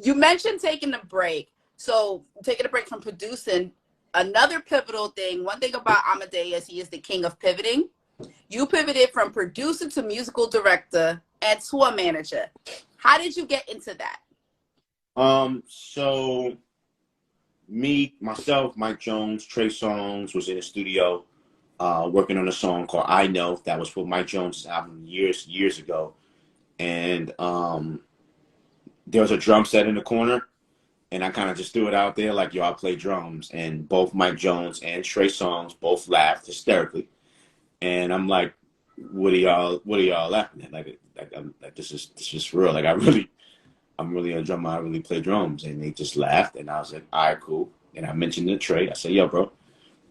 You mentioned taking a break. So taking a break from producing, another pivotal thing, one thing about Amadeus, he is the king of pivoting. You pivoted from producer to musical director and tour manager. How did you get into that? So me, myself, Mike Jones, Trey Songz was in the studio working on a song called I Know. That was for Mike Jones' album years ago. And there was a drum set in the corner. And I kind of just threw it out there like, yo, I play drums. And both Mike Jones and Trey Songz both laughed hysterically. And I'm like, what are y'all laughing at? Like this is real. Like I'm really a drummer. I really play drums. And they just laughed. And I was like, all right, cool. And I mentioned it to Trey. I said, yo, bro,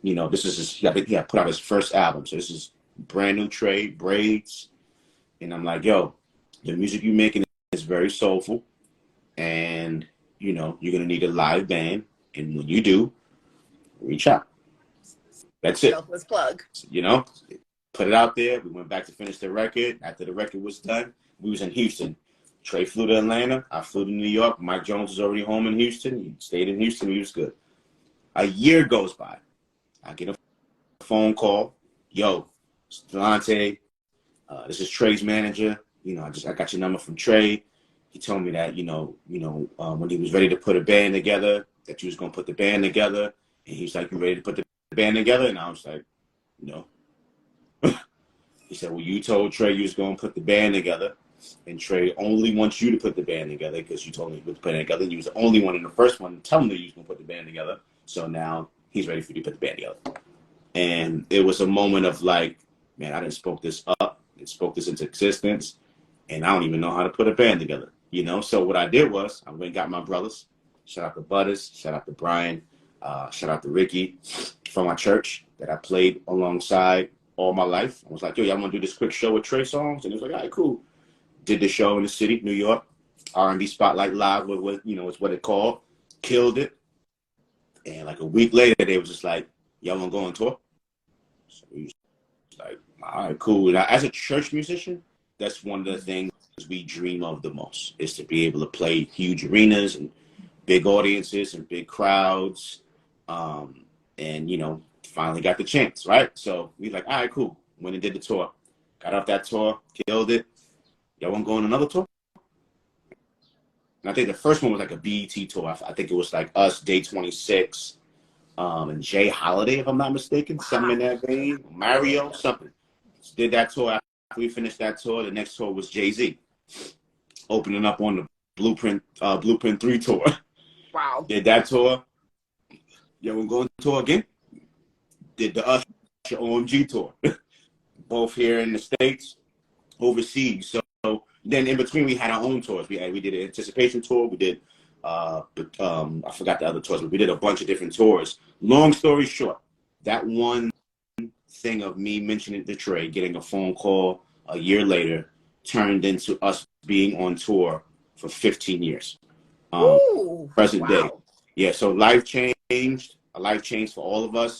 you know, this is I think he had put out his first album. So this is brand new Trey, Braids. And I'm like, yo, the music you're making is very soulful. And you know, you're going to need a live band. And when you do, reach out. That's it. Selfless plug. You know, put it out there. We went back to finish the record. After the record was done, we was in Houston. Trey flew to Atlanta. I flew to New York. Mike Jones was already home in Houston. He stayed in Houston. He was good. A year goes by. I get a phone call. Yo, it's Delonte. This is Trey's manager. You know, I got your number from Trey. He told me that, when he was ready to put a band together, that you was going to put the band together. And he was like, you ready to put the band together? And I was like, no. He said, well, you told Trey you was going to put the band together. And Trey only wants you to put the band together because you told him to put it together. And you was the only one in the first one telling him that you was going to put the band together. So now he's ready for you to put the band together. And it was a moment of like, man, I done spoke this up and spoke this into existence. And I don't even know how to put a band together. You know, so what I did was I went and got my brothers. Shout out to Butters. Shout out to Brian. Shout out to Ricky from my church that I played alongside all my life. I was like, yo, y'all want to do this quick show with Trey Songz? And it was like, all right, cool. Did the show in the city, New York. R&B Spotlight Live, it's what it called. Killed it. And like a week later, they was just like, y'all want to go on tour? So we was like, all right, cool. Now, as a church musician, that's one of the things we dream of the most, is to be able to play huge arenas and big audiences and big crowds. And, finally got the chance, right? So we like, all right, cool. Went and did the tour. Got off that tour, killed it. Y'all want to go on another tour? And I think the first one was like a BET tour. I think it was like us, Day 26, and Jay Holiday, if I'm not mistaken, something in that vein. Mario, something. Did that tour. After we finished that tour, the next tour was Jay-Z, opening up on the Blueprint 3 tour. Wow. Did that tour. Yeah, we're going to tour again. Did the Usher OMG tour. Both here in the States, overseas. So then in between, we had our own tours. We did an Anticipation tour. We did, I forgot the other tours, but we did a bunch of different tours. Long story short, that one thing of me mentioning to Trey, getting a phone call a year later, turned into us being on tour for 15 years. Present day. Yeah, so a life changed for all of us.